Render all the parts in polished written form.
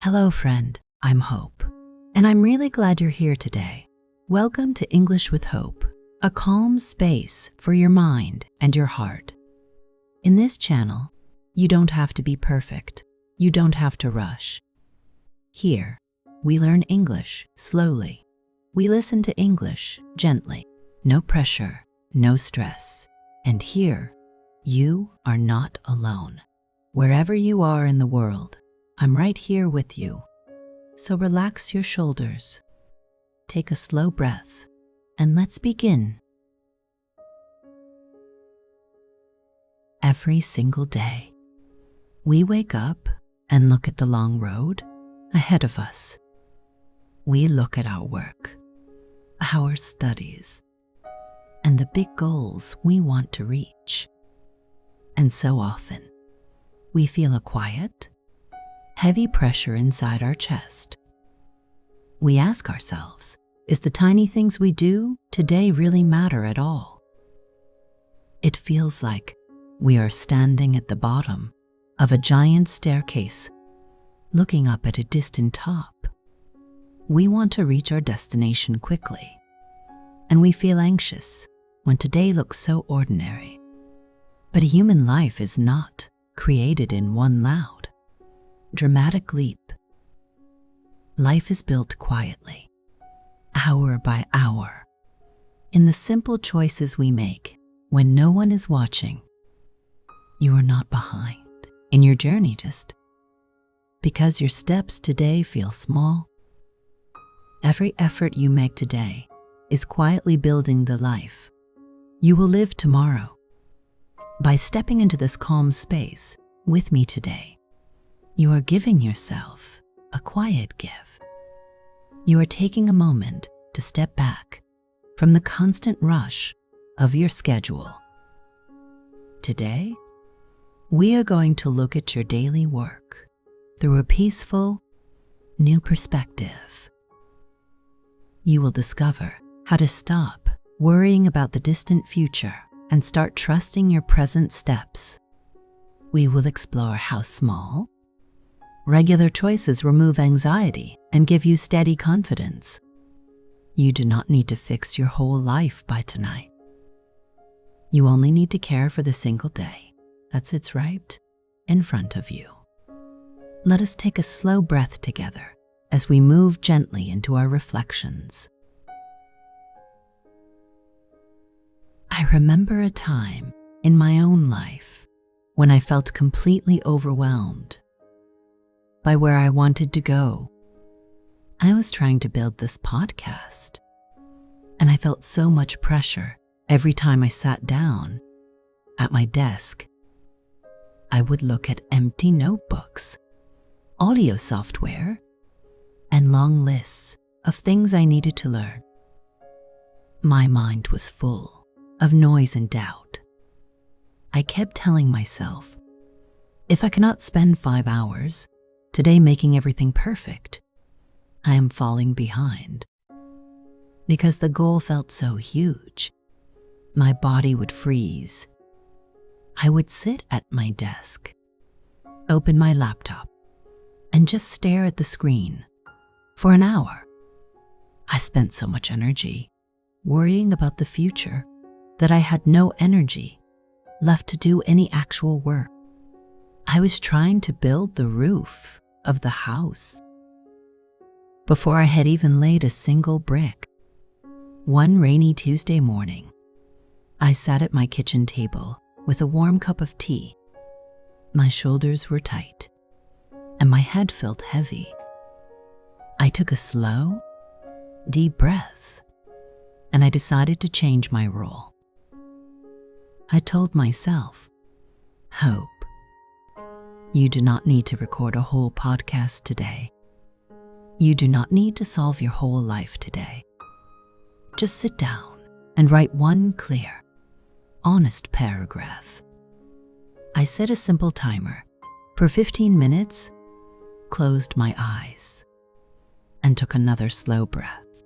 Hello, friend. I'm Hope, and I'm really glad you're here today. Welcome to English with Hope, a calm space for your mind and your heart. In this channel, you don't have to be perfect. You don't have to rush. Here, we learn English slowly. We listen to English gently. No pressure, no stress. And here, you are not alone. Wherever you are in the world, I'm right here with you. So relax your shoulders, take a slow breath, and let's begin. Every single day, we wake up and look at the long road ahead of us. We look at our work, our studies, and the big goals we want to reach. And so often, we feel a quiet, heavy pressure inside our chest. We ask ourselves, is the tiny things we do today really matter at all? It feels like we are standing at the bottom of a giant staircase, looking up at a distant top. We want to reach our destination quickly, and we feel anxious when today looks so ordinary. But a human life is not created in one loud, dramatic leap. Life is built quietly, hour by hour, in the simple choices we make when no one is watching. You are not behind in your journey just because your steps today feel small. Every effort you make today is quietly building the life you will live tomorrow. By stepping into this calm space with me today, you are giving yourself a quiet give. You are taking a moment to step back from the constant rush of your schedule. Today, we are going to look at your daily work through a peaceful, new perspective. You will discover how to stop worrying about the distant future and start trusting your present steps. We will explore how small, regular choices remove anxiety and give you steady confidence. You do not need to fix your whole life by tonight. You only need to care for the single day that sits right in front of you. Let us take a slow breath together as we move gently into our reflections. I remember a time in my own life when I felt completely overwhelmed by where I wanted to go. I was trying to build this podcast, and I felt so much pressure every time I sat down at my desk. I would look at empty notebooks, audio software, and long lists of things I needed to learn. My mind was full of noise and doubt. I kept telling myself, if I cannot spend 5 hours today making everything perfect, I am falling behind. Because the goal felt so huge, my body would freeze. I would sit at my desk, open my laptop, and just stare at the screen for an hour. I spent so much energy worrying about the future that I had no energy left to do any actual work. I was trying to build the roof of the house before I had even laid a single brick. One rainy Tuesday morning, I sat at my kitchen table with a warm cup of tea. My shoulders were tight and my head felt heavy. I took a slow, deep breath and I decided to change my role. I told myself, Hope, you do not need to record a whole podcast today. You do not need to solve your whole life today. Just sit down and write one clear, honest paragraph. I set a simple timer for 15 minutes, closed my eyes, and took another slow breath.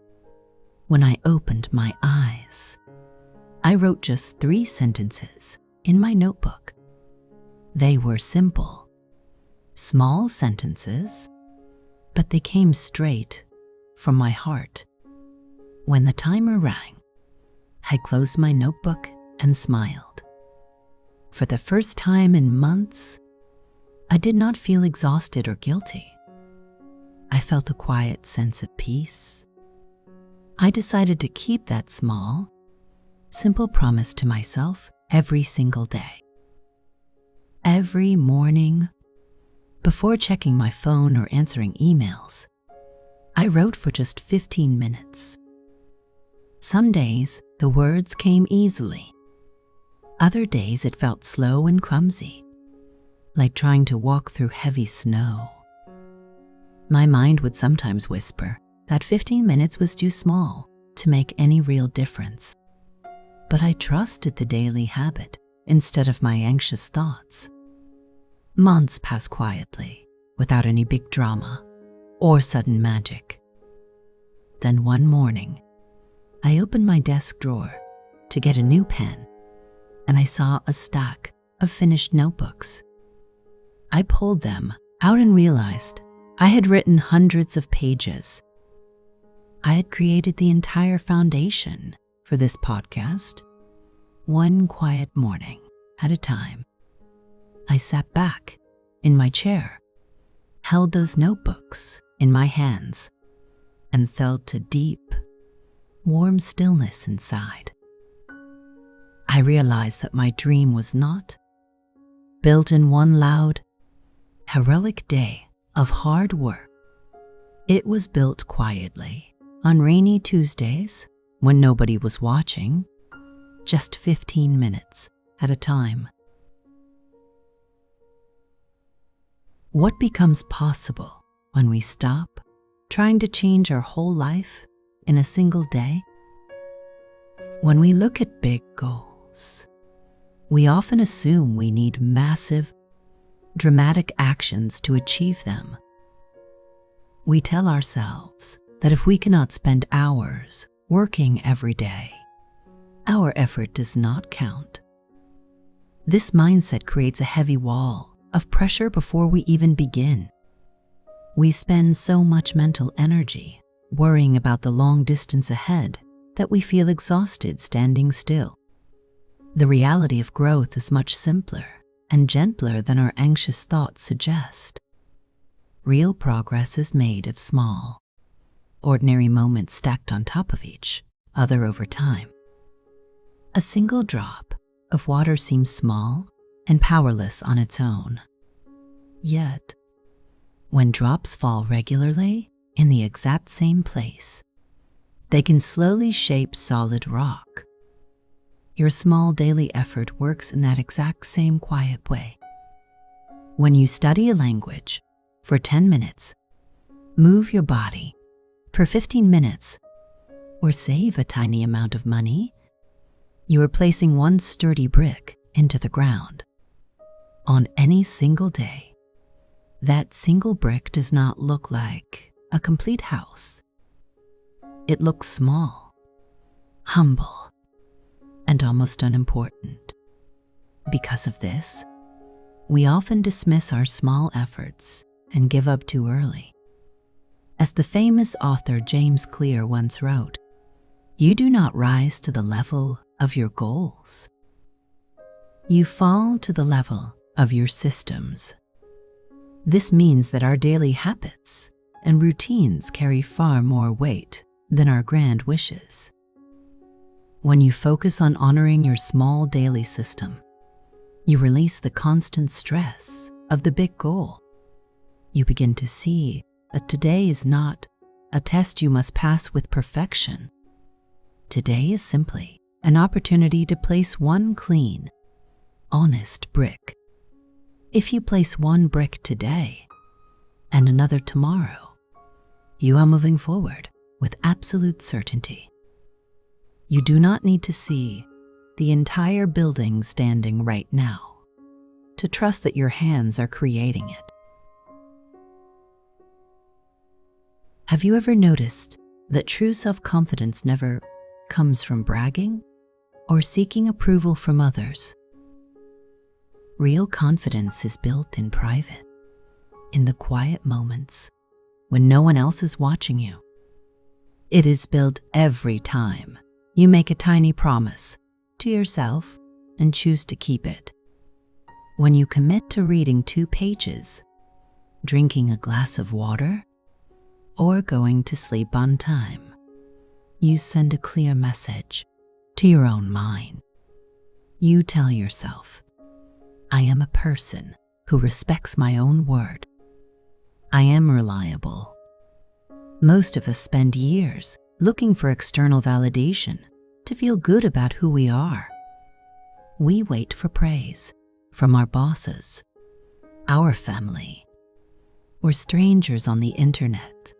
When I opened my eyes, I wrote just 3 sentences in my notebook. They were simple, small sentences but they came straight from my heart. When the timer rang, I closed my notebook and smiled. For the first time in months, I did not feel exhausted or guilty. I felt a quiet sense of peace. I decided to keep that small, simple promise to myself every single day. Every morning, before checking my phone or answering emails, I wrote for just 15 minutes. Some days, the words came easily. Other days, it felt slow and clumsy, like trying to walk through heavy snow. My mind would sometimes whisper that 15 minutes was too small to make any real difference. But I trusted the daily habit instead of my anxious thoughts. Months passed quietly, without any big drama or sudden magic. Then one morning, I opened my desk drawer to get a new pen, and I saw a stack of finished notebooks. I pulled them out and realized I had written hundreds of pages. I had created the entire foundation for this podcast, one quiet morning at a time. I sat back in my chair, held those notebooks in my hands, and felt a deep, warm stillness inside. I realized that my dream was not built in one loud, heroic day of hard work. It was built quietly on rainy Tuesdays when nobody was watching, just 15 minutes at a time. What becomes possible when we stop trying to change our whole life in a single day? When we look at big goals, we often assume we need massive, dramatic actions to achieve them. We tell ourselves that if we cannot spend hours working every day, our effort does not count. This mindset creates a heavy wall of pressure before we even begin. We spend so much mental energy worrying about the long distance ahead that we feel exhausted standing still. The reality of growth is much simpler and gentler than our anxious thoughts suggest. Real progress is made of small, ordinary moments stacked on top of each other over time. A single drop of water seems small and powerless on its own. Yet, when drops fall regularly in the exact same place, they can slowly shape solid rock. Your small daily effort works in that exact same quiet way. When you study a language for 10 minutes, move your body for 15 minutes, or save a tiny amount of money, you are placing one sturdy brick into the ground. On any single day, that single brick does not look like a complete house. It looks small, humble, and almost unimportant. Because of this, we often dismiss our small efforts and give up too early. As the famous author James Clear once wrote, "You do not rise to the level of your goals. You fall to the level of your systems." This means that our daily habits and routines carry far more weight than our grand wishes. When you focus on honoring your small daily system, you release the constant stress of the big goal. You begin to see that today is not a test you must pass with perfection. Today is simply an opportunity to place one clean, honest brick. If you place one brick today and another tomorrow, you are moving forward with absolute certainty. You do not need to see the entire building standing right now to trust that your hands are creating it. Have you ever noticed that true self-confidence never comes from bragging or seeking approval from others? Real confidence is built in private, in the quiet moments when no one else is watching you. It is built every time you make a tiny promise to yourself and choose to keep it. When you commit to reading 2 pages, drinking a glass of water, or going to sleep on time, you send a clear message to your own mind. You tell yourself, I am a person who respects my own word. I am reliable. Most of us spend years looking for external validation to feel good about who we are. We wait for praise from our bosses, our family, or strangers on the internet.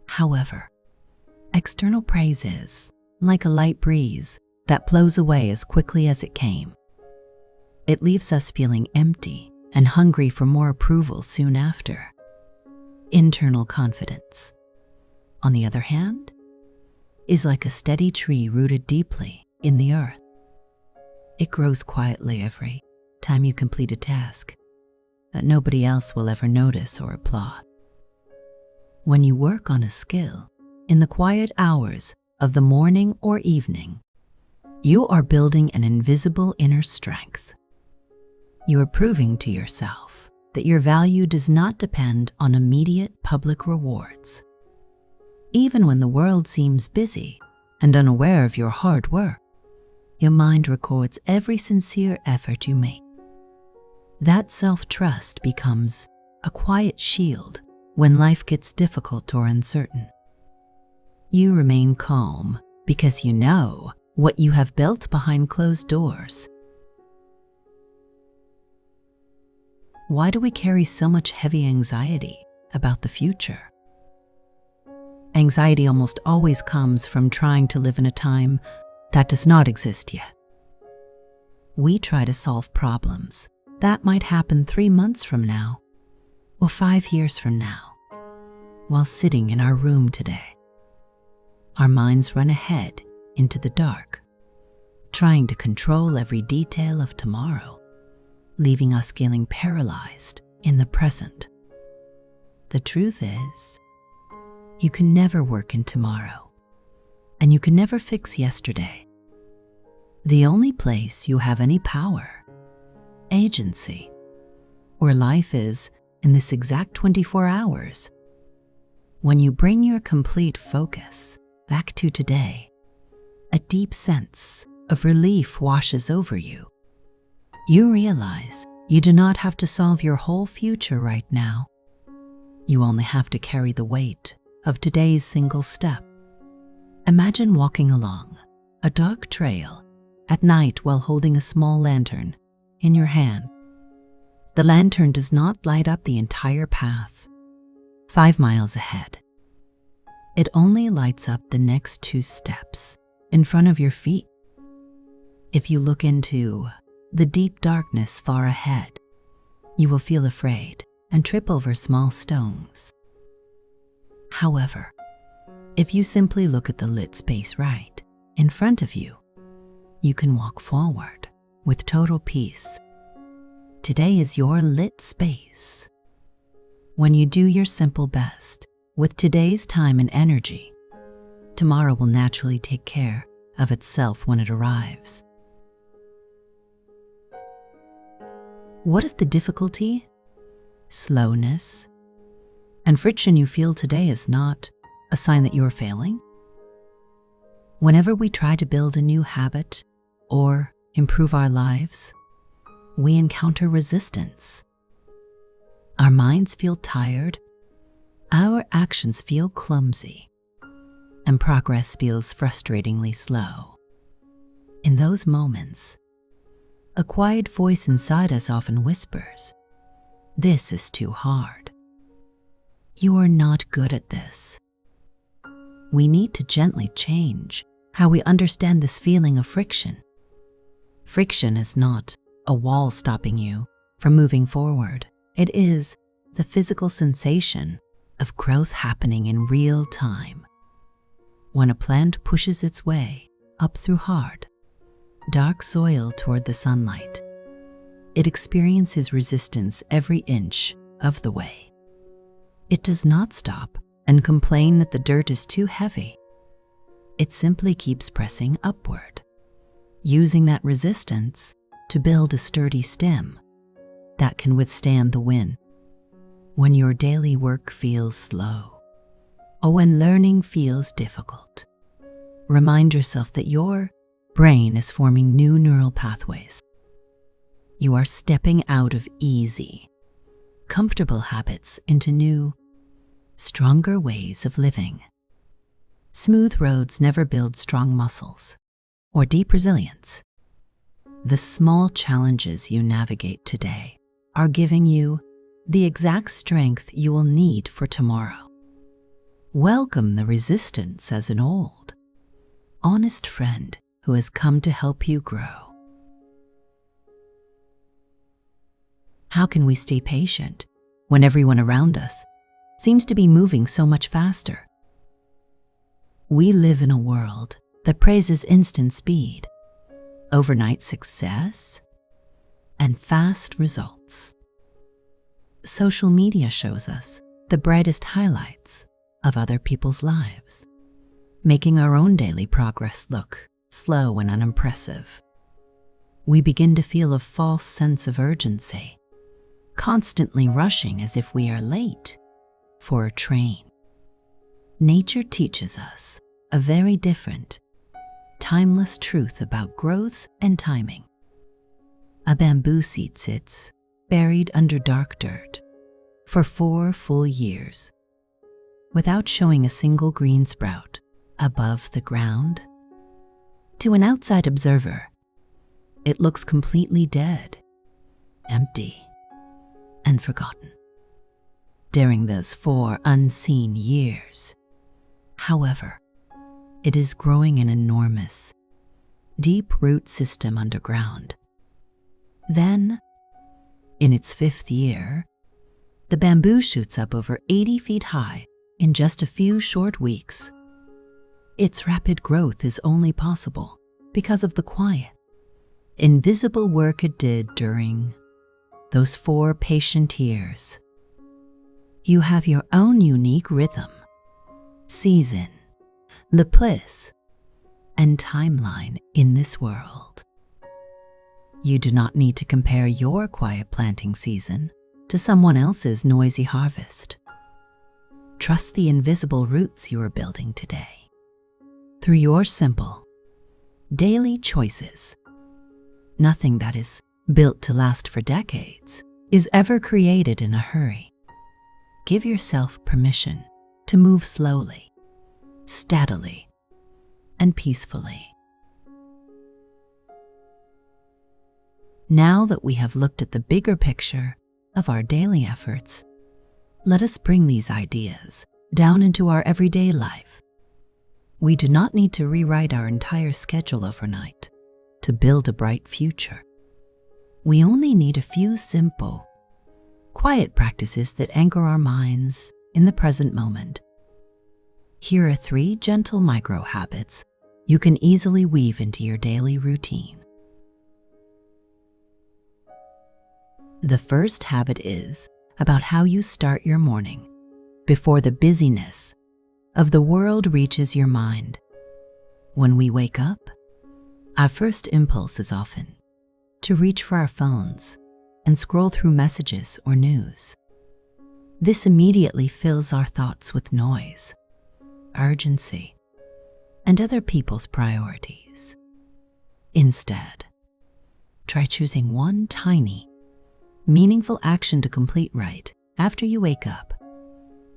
However, external praise is like a light breeze that blows away as quickly as it came. It leaves us feeling empty and hungry for more approval soon after. Internal confidence, on the other hand, is like a steady tree rooted deeply in the earth. It grows quietly every time you complete a task that nobody else will ever notice or applaud. When you work on a skill in the quiet hours of the morning or evening, you are building an invisible inner strength. You are proving to yourself that your value does not depend on immediate public rewards. Even when the world seems busy and unaware of your hard work, your mind records every sincere effort you make. That self-trust becomes a quiet shield when life gets difficult or uncertain. You remain calm because you know what you have built behind closed doors. Why do we carry so much heavy anxiety about the future? Anxiety almost always comes from trying to live in a time that does not exist yet. We try to solve problems that might happen 3 months from now or 5 years from now while sitting in our room today. Our minds run ahead into the dark, trying to control every detail of tomorrow, leaving us feeling paralyzed in the present. The truth is, you can never work in tomorrow, and you can never fix yesterday. The only place you have any power, agency, or life is in this exact 24 hours. When you bring your complete focus back to today, a deep sense of relief washes over you. You realize you do not have to solve your whole future right now. You only have to carry the weight of today's single step. Imagine walking along a dark trail at night while holding a small lantern in your hand. The lantern does not light up the entire path 5 miles ahead. It only lights up the next 2 steps in front of your feet. If you look into the deep darkness far ahead, you will feel afraid and trip over small stones. However, if you simply look at the lit space right in front of you, you can walk forward with total peace. Today is your lit space. When you do your simple best with today's time and energy, tomorrow will naturally take care of itself when it arrives. What if the difficulty, slowness, and friction you feel today is not a sign that you are failing? Whenever we try to build a new habit or improve our lives, we encounter resistance. Our minds feel tired, our actions feel clumsy, and progress feels frustratingly slow. In those moments, a quiet voice inside us often whispers, "This is too hard. You are not good at this." We need to gently change how we understand this feeling of friction. Friction is not a wall stopping you from moving forward. It is the physical sensation of growth happening in real time. When a plant pushes its way up through hard, dark soil toward the sunlight, it experiences resistance every inch of the way. It does not stop and complain that the dirt is too heavy. It simply keeps pressing upward, using that resistance to build a sturdy stem that can withstand the wind. When your daily work feels slow, or when learning feels difficult, remind yourself that your brain is forming new neural pathways. You are stepping out of easy, comfortable habits into new, stronger ways of living. Smooth roads never build strong muscles or deep resilience. The small challenges you navigate today are giving you the exact strength you will need for tomorrow. Welcome the resistance as an old, honest friend who has come to help you grow. How can we stay patient when everyone around us seems to be moving so much faster? We live in a world that praises instant speed, overnight success, and fast results. Social media shows us the brightest highlights of other people's lives, making our own daily progress look slow and unimpressive. We begin to feel a false sense of urgency, constantly rushing as if we are late for a train. Nature teaches us a very different, timeless truth about growth and timing. A bamboo seed sits buried under dark dirt for 4 full years without showing a single green sprout above the ground. To an outside observer, it looks completely dead, empty, and forgotten. During those 4 unseen years, however, it is growing an enormous, deep root system underground. Then, in its 5th year, the bamboo shoots up over 80 feet high in just a few short weeks. Its rapid growth is only possible because of the quiet, invisible work it did during those 4 patient years. You have your own unique rhythm, season, the place, and timeline in this world. You do not need to compare your quiet planting season to someone else's noisy harvest. Trust the invisible roots you are building today through your simple, daily choices. Nothing that is built to last for decades is ever created in a hurry. Give yourself permission to move slowly, steadily, and peacefully. Now that we have looked at the bigger picture of our daily efforts, let us bring these ideas down into our everyday life. We do not need to rewrite our entire schedule overnight to build a bright future. We only need a few simple, quiet practices that anchor our minds in the present moment. Here are 3 gentle micro habits you can easily weave into your daily routine. The first habit is about how you start your morning before the busyness of the world reaches your mind. When we wake up, our first impulse is often to reach for our phones and scroll through messages or news. This immediately fills our thoughts with noise, urgency, and other people's priorities. Instead, try choosing one tiny, meaningful action to complete right after you wake up,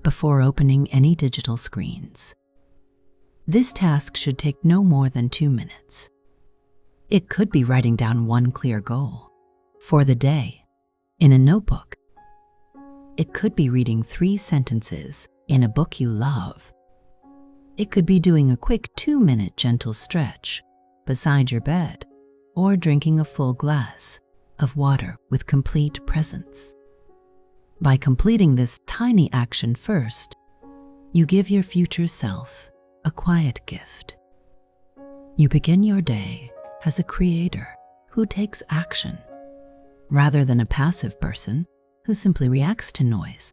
before opening any digital screens. This task should take no more than 2 minutes. It could be writing down one clear goal for the day in a notebook. It could be reading 3 sentences in a book you love. It could be doing a quick 2-minute gentle stretch beside your bed, or drinking a full glass of water with complete presence. By completing this tiny action first, you give your future self a quiet gift. You begin your day as a creator who takes action, rather than a passive person who simply reacts to noise.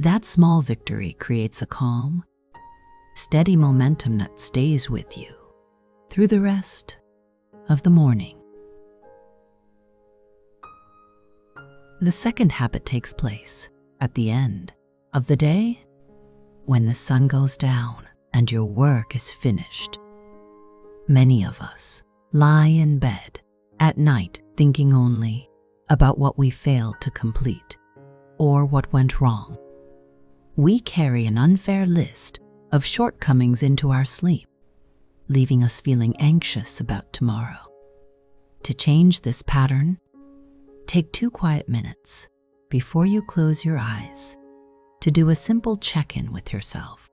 That small victory creates a calm, steady momentum that stays with you through the rest of the morning. The second habit takes place at the end of the day when the sun goes down and your work is finished. Many of us lie in bed at night thinking only about what we failed to complete or what went wrong. We carry an unfair list of shortcomings into our sleep, leaving us feeling anxious about tomorrow. To change this pattern, take 2 quiet minutes before you close your eyes to do a simple check-in with yourself.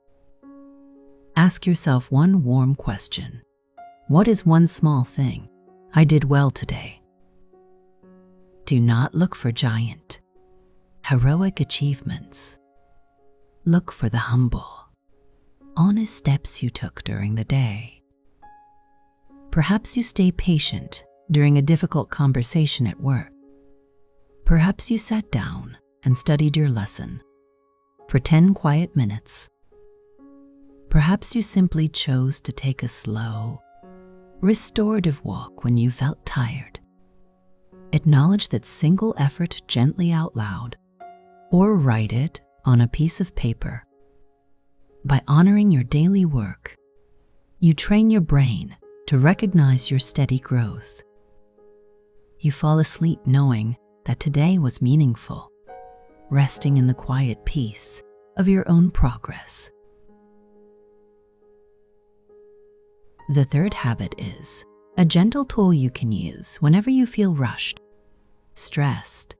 Ask yourself one warm question. What is one small thing I did well today? Do not look for giant, heroic achievements. Look for the humble, honest steps you took during the day. Perhaps you stay patient during a difficult conversation at work. Perhaps you sat down and studied your lesson for 10 quiet minutes. Perhaps you simply chose to take a slow, restorative walk when you felt tired. Acknowledge that single effort gently out loud, or write it on a piece of paper. By honoring your daily work, you train your brain to recognize your steady growth. You fall asleep knowing that today was meaningful, resting in the quiet peace of your own progress. The third habit is a gentle tool you can use whenever you feel rushed, stressed,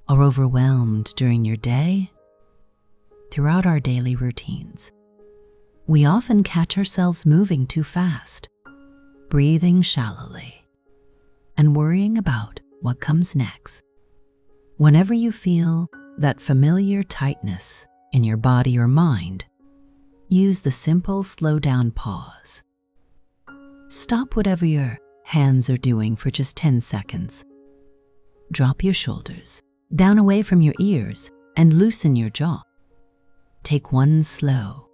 or overwhelmed during your day. Throughout our daily routines, we often catch ourselves moving too fast, breathing shallowly, and worrying about what comes next. Whenever you feel that familiar tightness in your body or mind, use the simple slow down pause. Stop whatever your hands are doing for just 10 seconds. Drop your shoulders down away from your ears and loosen your jaw. Take one slow,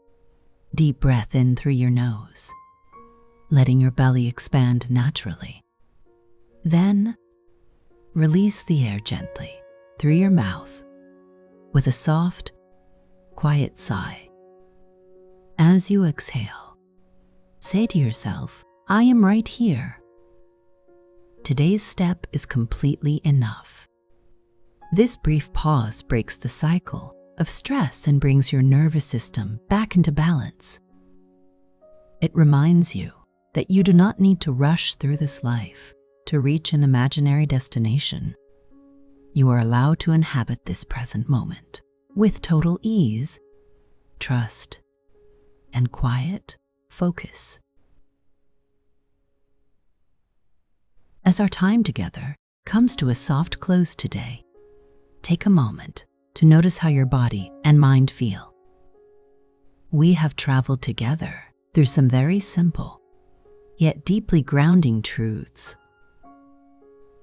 deep breath in through your nose, letting your belly expand naturally. Then, release the air gently through your mouth with a soft, quiet sigh. As you exhale, say to yourself, I am right here. Today's step is completely enough. This brief pause breaks the cycle of stress and brings your nervous system back into balance. It reminds you that you do not need to rush through this life to reach an imaginary destination. You are allowed to inhabit this present moment with total ease, trust, and quiet focus. As our time together comes to a soft close today, take a moment to notice how your body and mind feel. We have traveled together through some very simple, yet deeply grounding truths.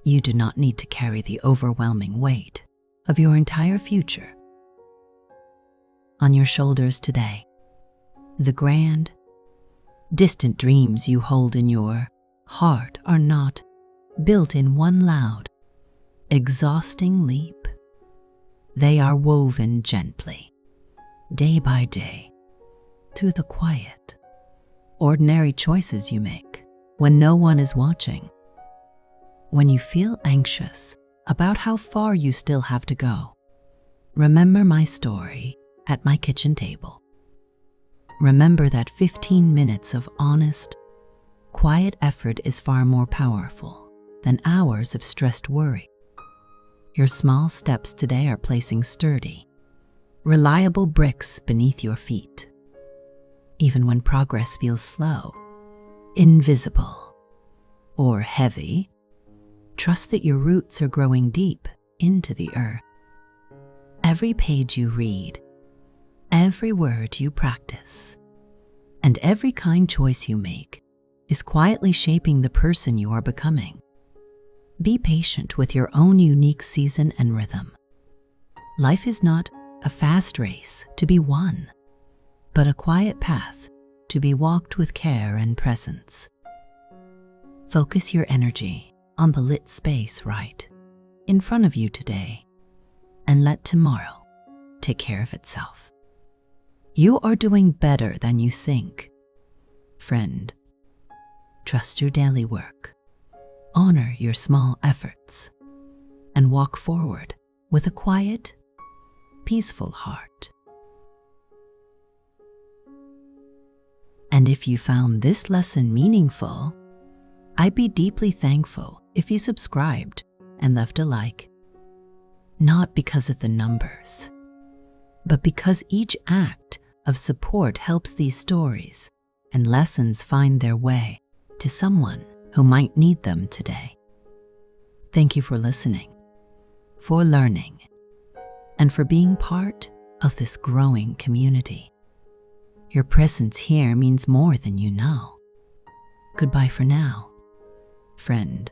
You do not need to carry the overwhelming weight of your entire future on your shoulders today. The grand, distant dreams you hold in your heart are not built in one loud, exhausting leap. They are woven gently, day by day, through the quiet, ordinary choices you make when no one is watching. When you feel anxious about how far you still have to go, remember my story at my kitchen table. Remember that 15 minutes of honest, quiet effort is far more powerful than hours of stressed worry. Your small steps today are placing sturdy, reliable bricks beneath your feet. Even when progress feels slow, invisible, or heavy, trust that your roots are growing deep into the earth. Every page you read, every word you practice, and every kind choice you make is quietly shaping the person you are becoming. Be patient with your own unique season and rhythm. Life is not a fast race to be won, but a quiet path to be walked with care and presence. Focus your energy on the lit space right in front of you today, and let tomorrow take care of itself. You are doing better than you think. Friend, trust your daily work, honor your small efforts, and walk forward with a quiet, peaceful heart. And if you found this lesson meaningful, I'd be deeply thankful if you subscribed and left a like. Not because of the numbers, but because each act of support helps these stories and lessons find their way to someone who might need them today. Thank you for listening, for learning, and for being part of this growing community. Your presence here means more than you know. Goodbye for now, friend.